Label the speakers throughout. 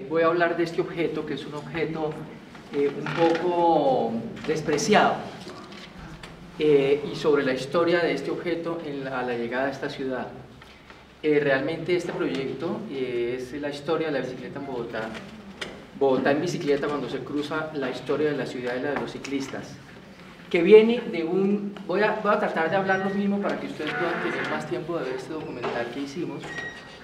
Speaker 1: Voy a hablar de este objeto, que es un objeto un poco despreciado, y sobre la historia de este objeto a la llegada a esta ciudad. Realmente este proyecto es la historia de la bicicleta en Bogotá. Bogotá en bicicleta, cuando se cruza la historia de la ciudad y la de los ciclistas, que viene de un... Voy a tratar de hablar lo mismo para que ustedes puedan tener más tiempo de ver este documental que hicimos,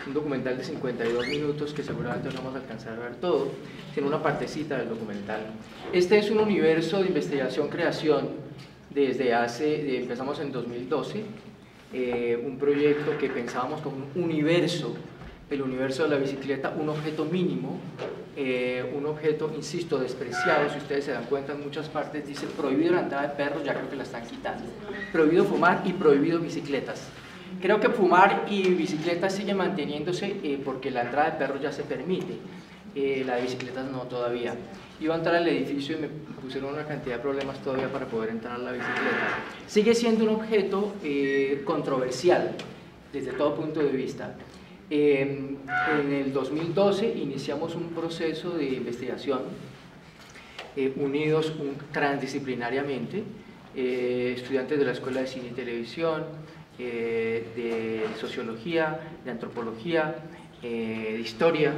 Speaker 1: un documental de 52 minutos que seguramente no vamos a alcanzar a ver todo, tiene una partecita del documental. Este es un universo de investigación-creación desde empezamos en 2012, un proyecto que pensábamos como un universo, el universo de la bicicleta, un objeto mínimo, un objeto, insisto, despreciado. Si ustedes se dan cuenta, en muchas partes dice prohibido la entrada de perros, ya creo que la están quitando, prohibido fumar y prohibido bicicletas. Creo que fumar y bicicletas sigue manteniéndose porque la entrada de perros ya se permite, la de bicicletas no todavía. Iba a entrar al edificio y me pusieron una cantidad de problemas todavía para poder entrar a la bicicleta. Sigue siendo un objeto controversial desde todo punto de vista. En el 2012 iniciamos un proceso de investigación unidos transdisciplinariamente, estudiantes de la Escuela de Cine y Televisión, de Sociología, de Antropología, de Historia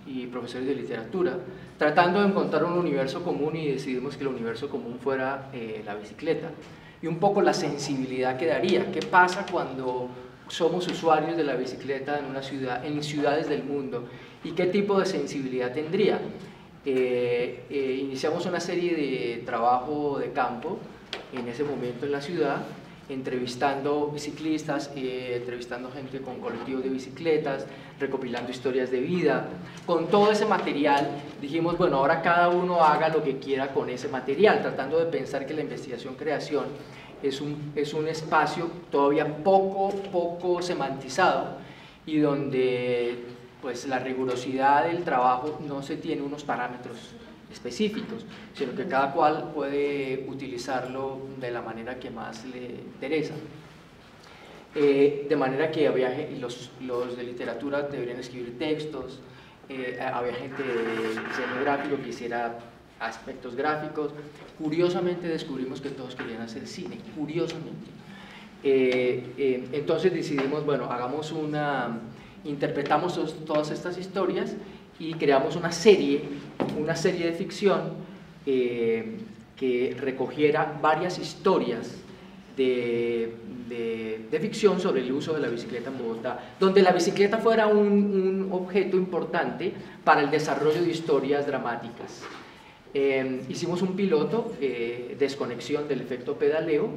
Speaker 1: y profesores de Literatura, tratando de encontrar un universo común, y decidimos que el universo común fuera la bicicleta y un poco la sensibilidad que daría. ¿Qué pasa cuando somos usuarios de la bicicleta en una ciudad, en ciudades del mundo, y qué tipo de sensibilidad tendría? Iniciamos una serie de trabajo de campo en ese momento en la ciudad, entrevistando ciclistas, entrevistando gente con colectivos de bicicletas, recopilando historias de vida. Con todo ese material dijimos, bueno, ahora cada uno haga lo que quiera con ese material, tratando de pensar que la investigación-creación es un espacio todavía poco semantizado, y donde pues la rigurosidad del trabajo no se tiene unos parámetros específicos, sino que cada cual puede utilizarlo de la manera que más le interesa. De manera que había los de literatura deberían escribir textos, había gente de diseño gráfico que hiciera aspectos gráficos. Curiosamente descubrimos que todos querían hacer cine, curiosamente. Entonces decidimos, bueno, interpretamos todas estas historias y creamos una serie de ficción que recogiera varias historias de ficción sobre el uso de la bicicleta en Bogotá, donde la bicicleta fuera un objeto importante para el desarrollo de historias dramáticas. Hicimos un piloto, Desconexión del efecto pedaleo,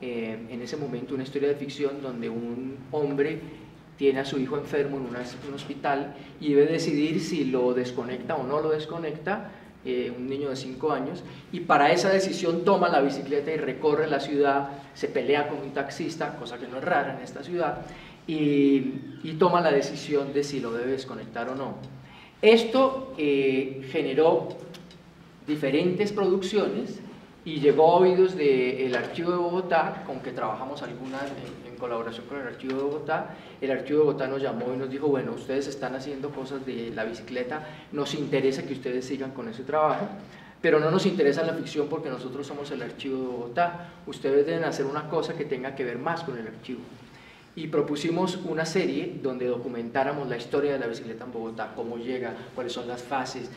Speaker 1: en ese momento una historia de ficción donde un hombre tiene a su hijo enfermo en un hospital y debe decidir si lo desconecta o no lo desconecta, un niño de 5 años, y para esa decisión toma la bicicleta y recorre la ciudad, se pelea con un taxista, cosa que no es rara en esta ciudad, y toma la decisión de si lo debe desconectar o no. Esto generó diferentes producciones y llegó a oídos del Archivo de Bogotá, con que trabajamos algunas en colaboración con el Archivo de Bogotá. El Archivo de Bogotá nos llamó y nos dijo, bueno, ustedes están haciendo cosas de la bicicleta, nos interesa que ustedes sigan con ese trabajo, pero no nos interesa la ficción porque nosotros somos el Archivo de Bogotá, ustedes deben hacer una cosa que tenga que ver más con el archivo. Y propusimos una serie donde documentáramos la historia de la bicicleta en Bogotá, cómo llega, cuáles son las fases,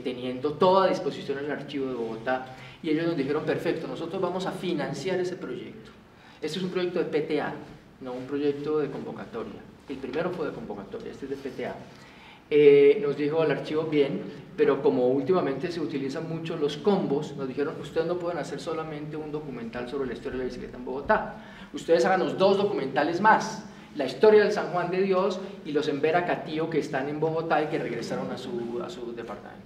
Speaker 1: teniendo toda a disposición el Archivo de Bogotá. Y ellos nos dijeron, perfecto, nosotros vamos a financiar ese proyecto. Este es un proyecto de PTA, no un proyecto de convocatoria. El primero fue de convocatoria, este es de PTA. Nos dijo el archivo, bien, pero como últimamente se utilizan mucho los combos, nos dijeron, ustedes no pueden hacer solamente un documental sobre la historia de la bicicleta en Bogotá, ustedes háganos 2 documentales más, la historia del San Juan de Dios y los en Veracatío, que están en Bogotá y que regresaron a su departamento.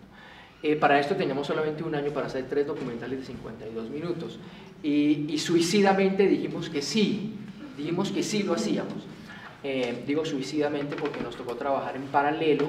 Speaker 1: Para esto teníamos solamente un año para hacer 3 documentales de 52 minutos, y suicidamente dijimos que sí lo hacíamos. Digo suicidamente porque nos tocó trabajar en paralelo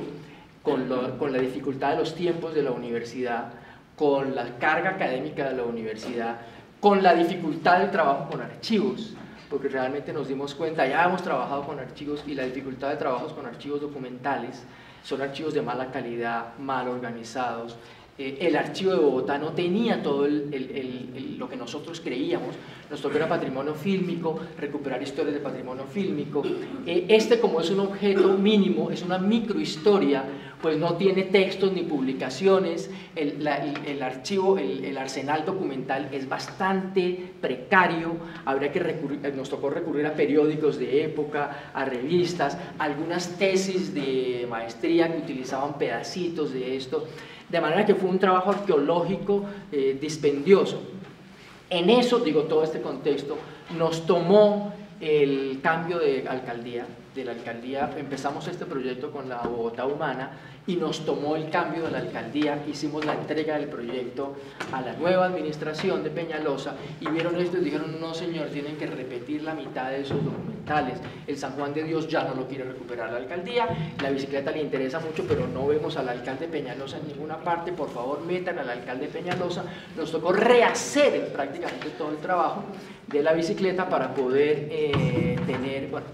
Speaker 1: con la dificultad de los tiempos de la universidad, con la carga académica de la universidad, con la dificultad del trabajo con archivos, porque realmente nos dimos cuenta, ya hemos trabajado con archivos, y la dificultad de trabajos con archivos documentales son archivos de mala calidad, mal organizados. El archivo de Bogotá no tenía todo lo que nosotros creíamos. Nos tocó ir a patrimonio fílmico, recuperar historias de patrimonio fílmico. Como es un objeto mínimo, es una microhistoria, pues no tiene textos ni publicaciones. El archivo, el arsenal documental es bastante precario. Nos tocó recurrir a periódicos de época, a revistas, algunas tesis de maestría que utilizaban pedacitos de esto. De manera que fue un trabajo arqueológico dispendioso. En eso, digo, todo este contexto, nos tomó el cambio de alcaldía. De la alcaldía empezamos este proyecto con la Bogotá Humana y nos tomó el cambio de la alcaldía, hicimos la entrega del proyecto a la nueva administración de Peñalosa y vieron esto y dijeron: no señor, tienen que repetir la mitad de esos documentales. El San Juan de Dios ya no lo quiere recuperar la alcaldía, la bicicleta le interesa mucho, pero no vemos al alcalde Peñalosa en ninguna parte, por favor metan al alcalde Peñalosa. Nos tocó rehacer prácticamente todo el trabajo de la bicicleta para poder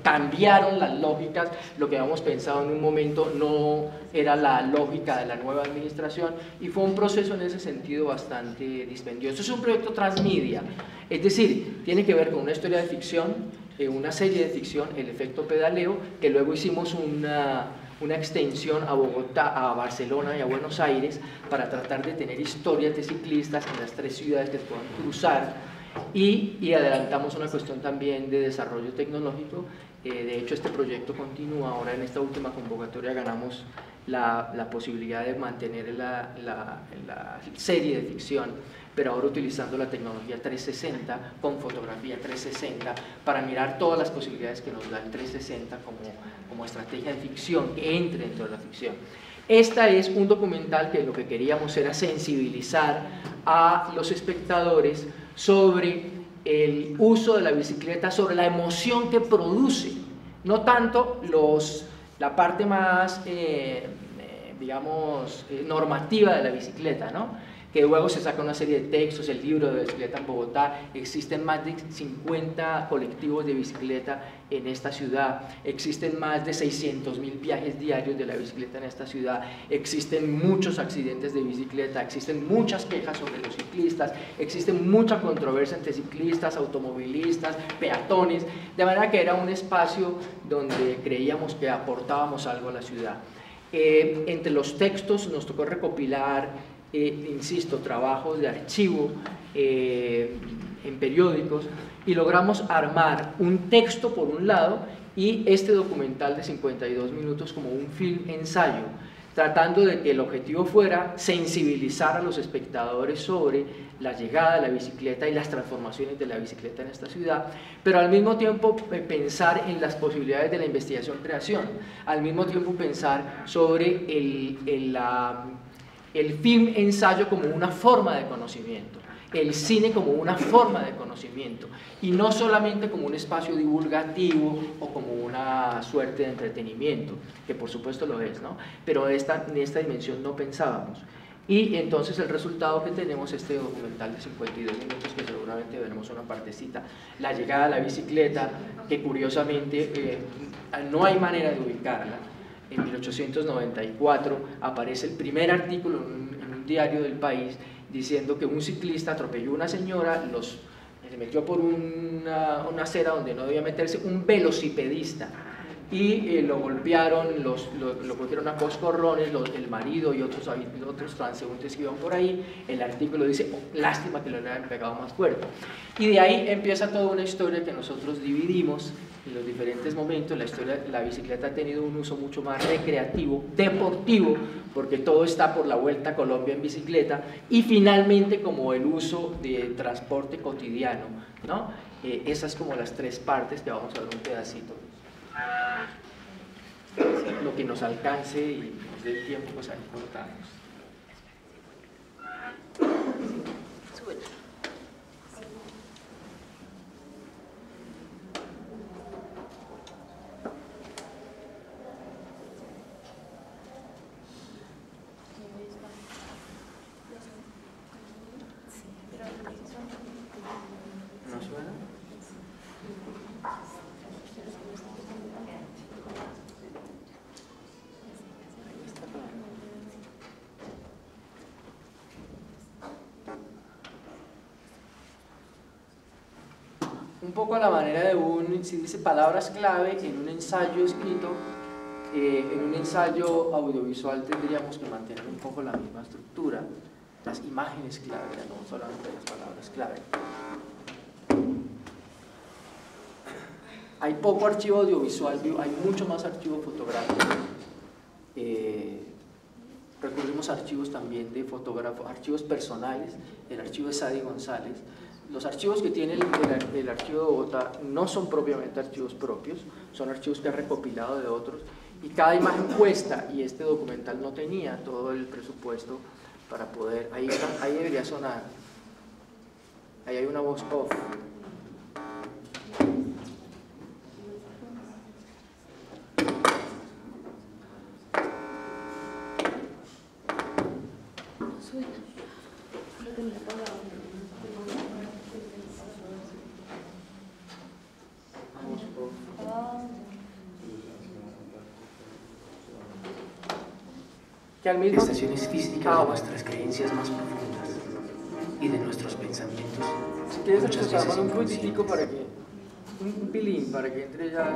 Speaker 1: cambiaron las lógicas. Lo que habíamos pensado en un momento no era la lógica de la nueva administración y fue un proceso en ese sentido bastante dispendioso. Es un proyecto transmedia, es decir, tiene que ver con una historia de ficción, una serie de ficción, El efecto pedaleo, que luego hicimos una extensión a Bogotá, a Barcelona y a Buenos Aires para tratar de tener historias de ciclistas en las tres ciudades que se puedan cruzar. Y adelantamos una cuestión también de desarrollo tecnológico. De hecho, este proyecto continúa. Ahora en esta última convocatoria ganamos la posibilidad de mantener la serie de ficción, pero ahora utilizando la tecnología 360 con fotografía 360 para mirar todas las posibilidades que nos da el 360 como estrategia de ficción que entre dentro de la ficción. Esta es un documental que lo que queríamos era sensibilizar a los espectadores sobre el uso de la bicicleta, sobre la emoción que produce, no tanto la parte más, digamos, normativa de la bicicleta, ¿no? Que luego se saca una serie de textos, el libro de bicicleta en Bogotá. Existen más de 50 colectivos de bicicleta en esta ciudad, existen más de 600.000 viajes diarios de la bicicleta en esta ciudad, existen muchos accidentes de bicicleta, existen muchas quejas sobre los ciclistas, existe mucha controversia entre ciclistas, automovilistas, peatones, de manera que era un espacio donde creíamos que aportábamos algo a la ciudad. Entre los textos nos tocó recopilar insisto, trabajos de archivo en periódicos y logramos armar un texto por un lado y este documental de 52 minutos como un film ensayo, tratando de que el objetivo fuera sensibilizar a los espectadores sobre la llegada de la bicicleta y las transformaciones de la bicicleta en esta ciudad, pero al mismo tiempo pensar en las posibilidades de la investigación-creación, al mismo tiempo pensar sobre el film ensayo como una forma de conocimiento, el cine como una forma de conocimiento y no solamente como un espacio divulgativo o como una suerte de entretenimiento, que por supuesto lo es, ¿no? Pero en esta dimensión no pensábamos. Y entonces el resultado que tenemos es este documental de 52 minutos que seguramente veremos una partecita. La llegada de la bicicleta, que curiosamente no hay manera de ubicarla. En 1894 aparece el primer artículo en un diario del país diciendo que un ciclista atropelló a una señora, se metió por una acera donde no debía meterse, un velocipedista, y lo golpearon, lo cogieron a coscorrones, el marido y otros transeúntes que iban por ahí. El artículo dice: oh, lástima que le hubieran pegado más fuerte. Y de ahí empieza toda una historia que nosotros dividimos en los diferentes momentos. La bicicleta ha tenido un uso mucho más recreativo, deportivo, porque todo está por la Vuelta a Colombia en bicicleta, y finalmente como el uso de transporte cotidiano, ¿no? Esas como las tres partes que vamos a ver un pedacito. Lo que nos alcance y nos dé el tiempo, pues ahí cortamos. ¿No suena? un poco a la manera de si dice palabras clave en un ensayo escrito, en un ensayo audiovisual tendríamos que mantener un poco la misma estructura, las imágenes clave, no solamente las palabras clave. Hay poco archivo audiovisual, hay mucho más archivo fotográfico. Recurrimos a archivos también de fotógrafos, archivos personales, el archivo de Sadi González. Los archivos que tiene el archivo de Bogotá no son propiamente archivos propios, son archivos que ha recopilado de otros, y cada imagen cuesta, y este documental no tenía todo el presupuesto para poder, ahí debería sonar, ahí hay una voz off.
Speaker 2: Manifestaciones físicas de nuestras creencias más profundas y de nuestros pensamientos.
Speaker 1: Si quieres empezar con un poquitico para que, un pilín para que entre ya,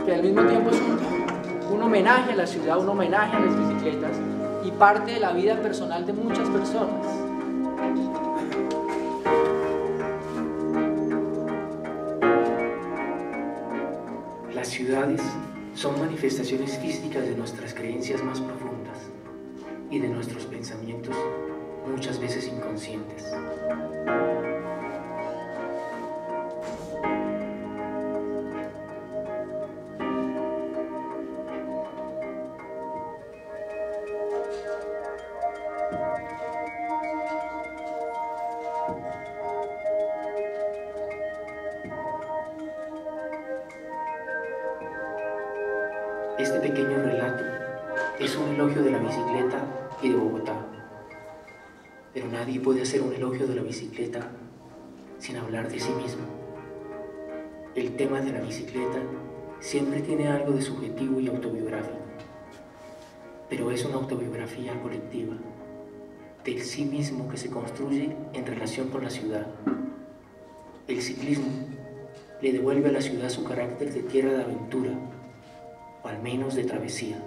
Speaker 1: que al mismo tiempo es un homenaje a la ciudad, un homenaje a las bicicletas y parte de la vida personal de muchas personas.
Speaker 2: Las ciudades son manifestaciones físicas de nuestras creencias más profundas y de nuestros pensamientos, muchas veces inconscientes. Este pequeño relato es un elogio de la bicicleta y de Bogotá, pero nadie puede hacer un elogio de la bicicleta sin hablar de sí mismo. El tema de la bicicleta siempre tiene algo de subjetivo y autobiográfico, pero es una autobiografía colectiva, del sí mismo que se construye en relación con la ciudad. El ciclismo le devuelve a la ciudad su carácter de tierra de aventura, o al menos de travesía.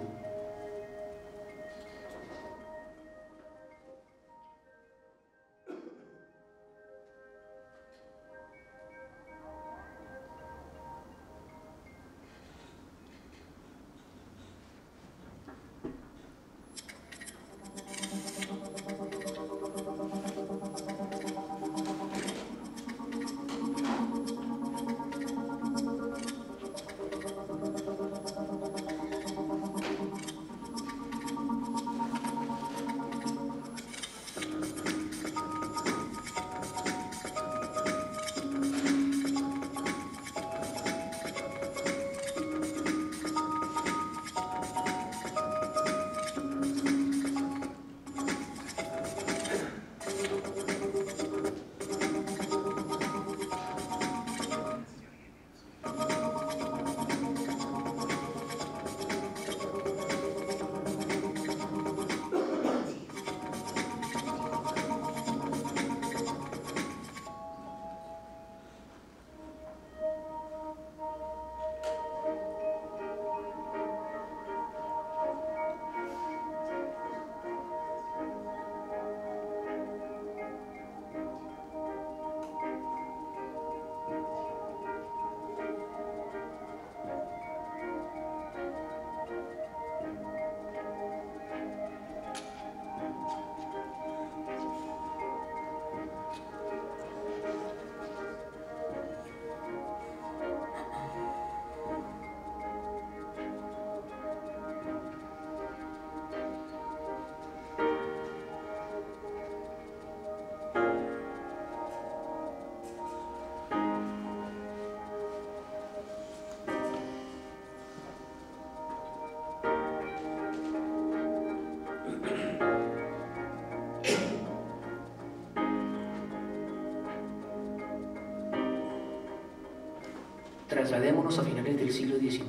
Speaker 2: Trasladémonos a finales del siglo XIX.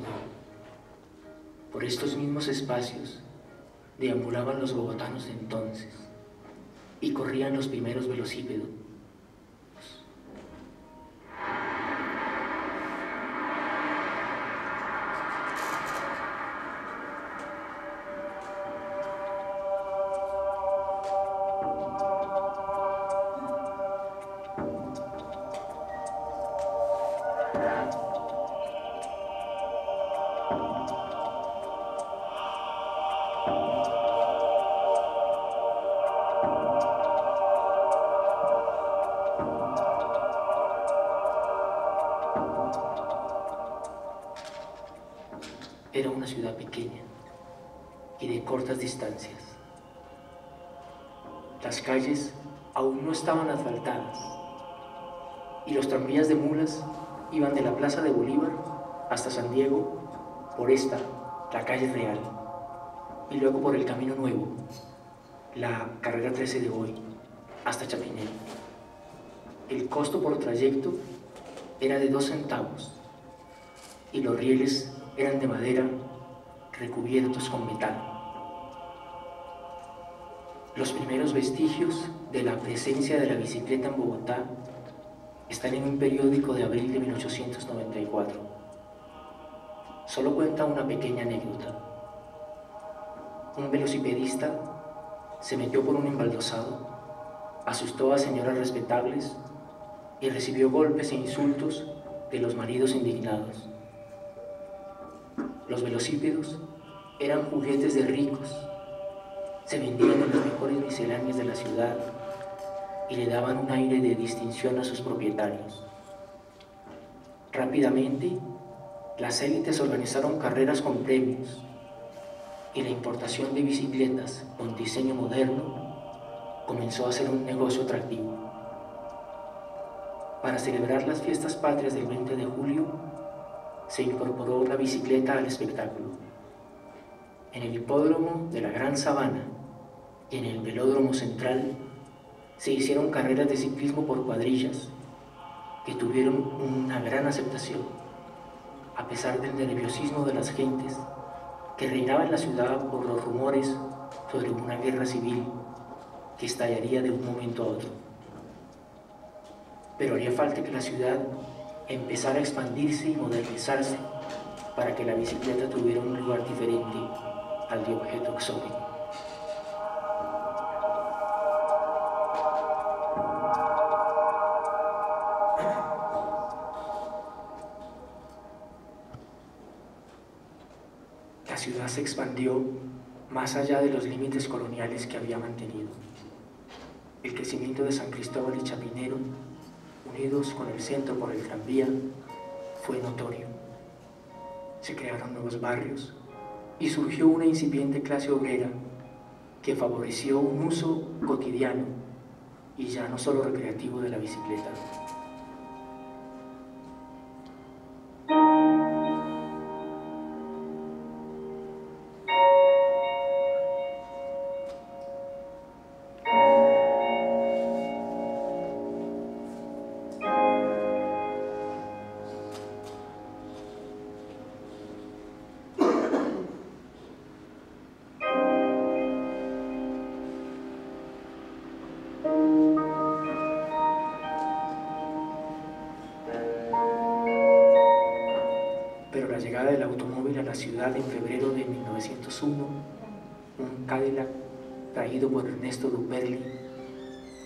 Speaker 2: Por estos mismos espacios deambulaban los bogotanos de entonces y corrían los primeros velocípedos, era una ciudad pequeña y de cortas distancias. Las calles aún no estaban asfaltadas y los tranvías de mulas iban de la Plaza de Bolívar hasta San Diego por esta, la calle Real, y luego por el Camino Nuevo, la carrera 13 de hoy, hasta Chapinero. El costo por trayecto era de 2 centavos y los rieles eran de madera recubiertos con metal. Los primeros vestigios de la presencia de la bicicleta en Bogotá están en un periódico de abril de 1894. Solo cuenta una pequeña anécdota. Un velocipedista se metió por un embaldosado, asustó a señoras respetables y recibió golpes e insultos de los maridos indignados. Los velocípedos eran juguetes de ricos, se vendían en las mejores misceláneas de la ciudad y le daban un aire de distinción a sus propietarios. Rápidamente, las élites organizaron carreras con premios y la importación de bicicletas con diseño moderno comenzó a ser un negocio atractivo. Para celebrar las fiestas patrias del 20 de julio, se incorporó la bicicleta al espectáculo. En el hipódromo de la Gran Sabana y en el velódromo central se hicieron carreras de ciclismo por cuadrillas que tuvieron una gran aceptación, a pesar del nerviosismo de las gentes que reinaba en la ciudad por los rumores sobre una guerra civil que estallaría de un momento a otro. Pero haría falta que la ciudad empezara a expandirse y modernizarse para que la bicicleta tuviera un lugar diferente al de objeto exótico. La ciudad se expandió más allá de los límites coloniales que había mantenido. El crecimiento de San Cristóbal y Chapinero, unidos con el centro por el tranvía, fue notorio. Se crearon nuevos barrios y surgió una incipiente clase obrera que favoreció un uso cotidiano y ya no solo recreativo de la bicicleta. Pero la llegada del automóvil a la ciudad en febrero de 1901, un Cadillac traído por Ernesto Duperli,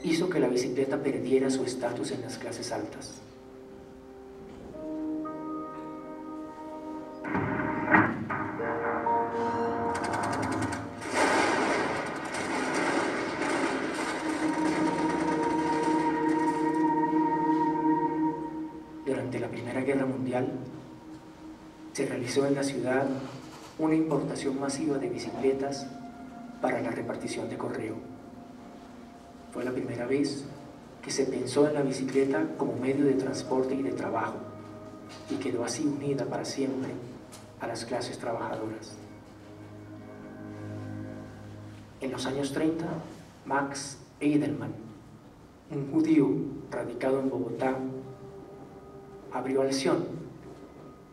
Speaker 2: hizo que la bicicleta perdiera su estatus en las clases altas. Durante la Primera Guerra Mundial, se realizó en la ciudad una importación masiva de bicicletas para la repartición de correo. Fue la primera vez que se pensó en la bicicleta como medio de transporte y de trabajo, y quedó así unida para siempre a las clases trabajadoras. En los años 30, Max Eidelman, un judío radicado en Bogotá, abrió Alción,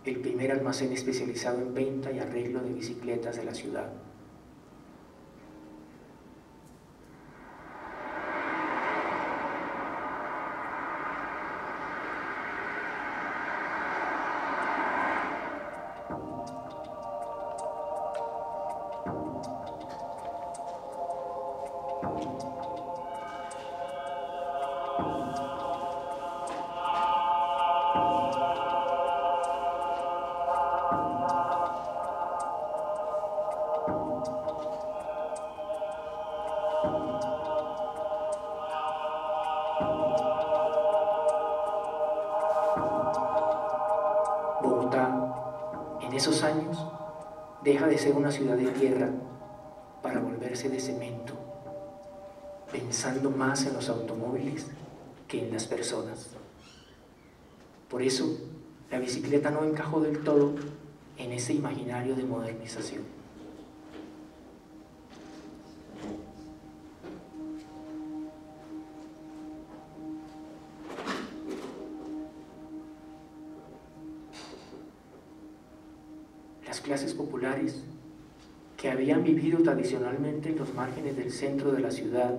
Speaker 2: el primer almacén especializado en venta y arreglo de bicicletas de la ciudad. Bogotá, en esos años, deja de ser una ciudad de tierra para volverse de cemento, pensando más en los automóviles que en las personas. Por eso, la bicicleta no encajó del todo en ese imaginario de modernización. Las clases populares, que habían vivido tradicionalmente en los márgenes del centro de la ciudad,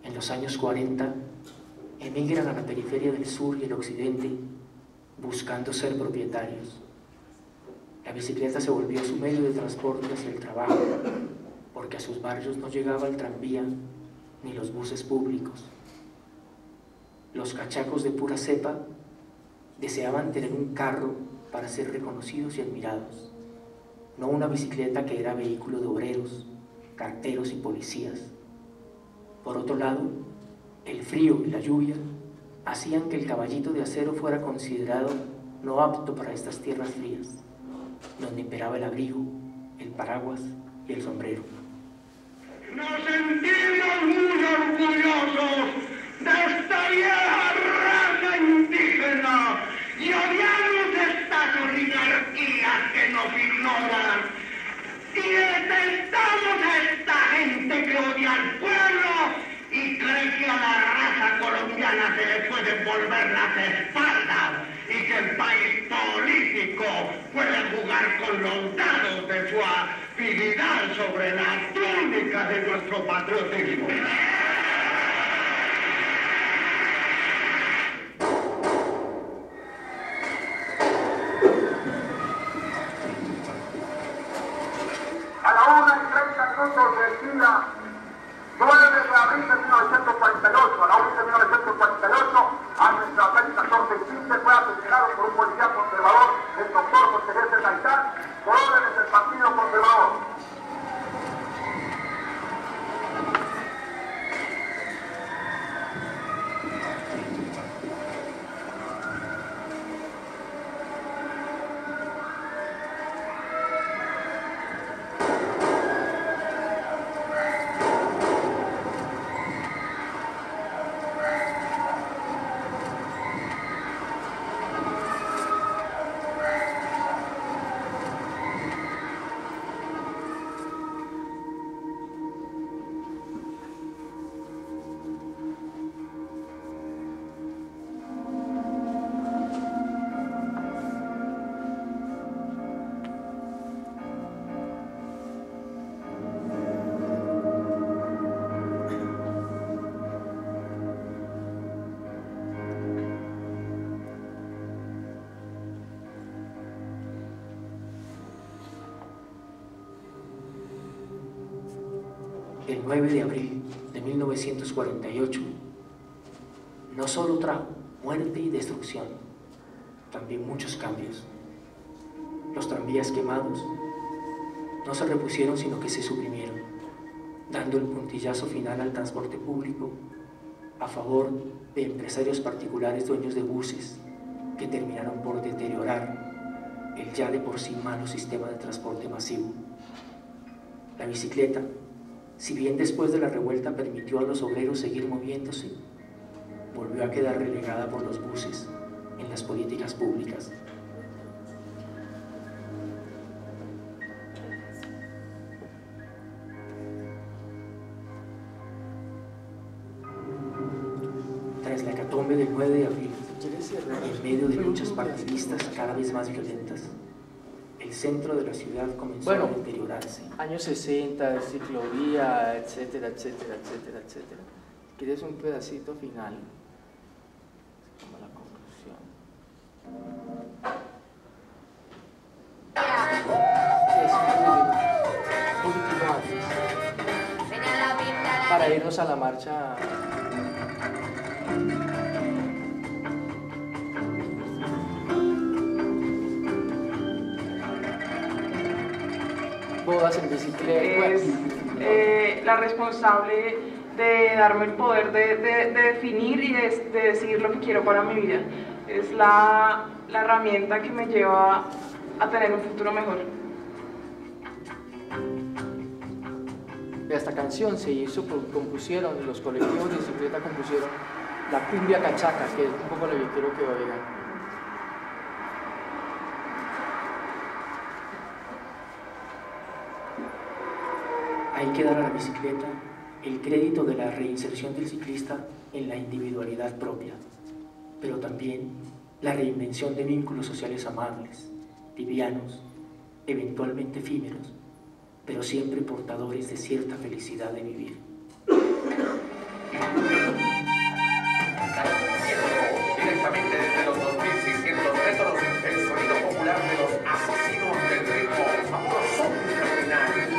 Speaker 2: en los años 40, emigran a la periferia del sur y el occidente, buscando ser propietarios. La bicicleta se volvió su medio de transporte hacia el trabajo, porque a sus barrios no llegaba el tranvía ni los buses públicos. Los cachacos de pura cepa deseaban tener un carro para ser reconocidos y admirados, no una bicicleta que era vehículo de obreros, carteros y policías. Por otro lado, el frío y la lluvia hacían que el caballito de acero fuera considerado no apto para estas tierras frías, donde imperaba el abrigo, el paraguas y el sombrero.
Speaker 3: Nos sentimos muy orgullosos de esta vieja raza indígena y odiamos estas oligarquías que nos ignoran. Y detestamos a esta gente que odia al pueblo y cree que a la raza colombiana se le pueden volver las espaldas y que el país político puede jugar con los dados de su habilidad sobre las túnicas de nuestro patriotismo.
Speaker 4: A la 1:30 del día 9 de abril de 1948, a la 1 de 1948, a nuestras 14:15 fue asesinado por un policía conservador, el doctor José G. Gaitán, por órdenes del Partido Conservador.
Speaker 2: El 9 de abril de 1948 no solo trajo muerte y destrucción, también muchos cambios. Los tranvías quemados no se repusieron, sino que se suprimieron, dando el puntillazo final al transporte público a favor de empresarios particulares dueños de buses que terminaron por deteriorar el ya de por sí malo sistema de transporte masivo. La bicicleta, si bien después de la revuelta permitió a los obreros seguir moviéndose, volvió a quedar relegada por los buses en las políticas públicas. Tras la hecatombe del 9 de abril, y en medio de luchas partidistas cada vez más violentas, el centro de la ciudad comenzó a deteriorarse.
Speaker 1: Años 60, ciclovía, etcétera, etcétera, etcétera, etcétera. ¿Quieres un pedacito final? Como la conclusión. Para irnos a la marcha. Bodas en bicicleta.
Speaker 5: Es la responsable de darme el poder de definir y de decidir lo que quiero para mi vida. Es la herramienta que me lleva a tener un futuro mejor.
Speaker 1: porque esta canción se hizo, compusieron, los colectivos de bicicleta compusieron la cumbia cachaca, que es un poco lo que quiero que oigan.
Speaker 2: Hay que dar a la bicicleta el crédito de la reinserción del ciclista en la individualidad propia, pero también la reinvención de vínculos sociales amables, livianos, eventualmente efímeros, pero siempre portadores de cierta felicidad de vivir.
Speaker 6: Directamente desde los 2600 metros, el sonido popular de los asesinos del ritmo, famoso son criminal.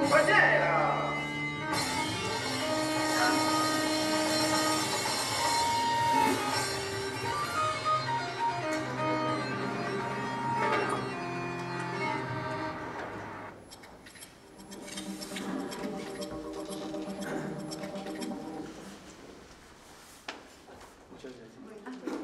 Speaker 6: compañera.
Speaker 1: Muchas gracias.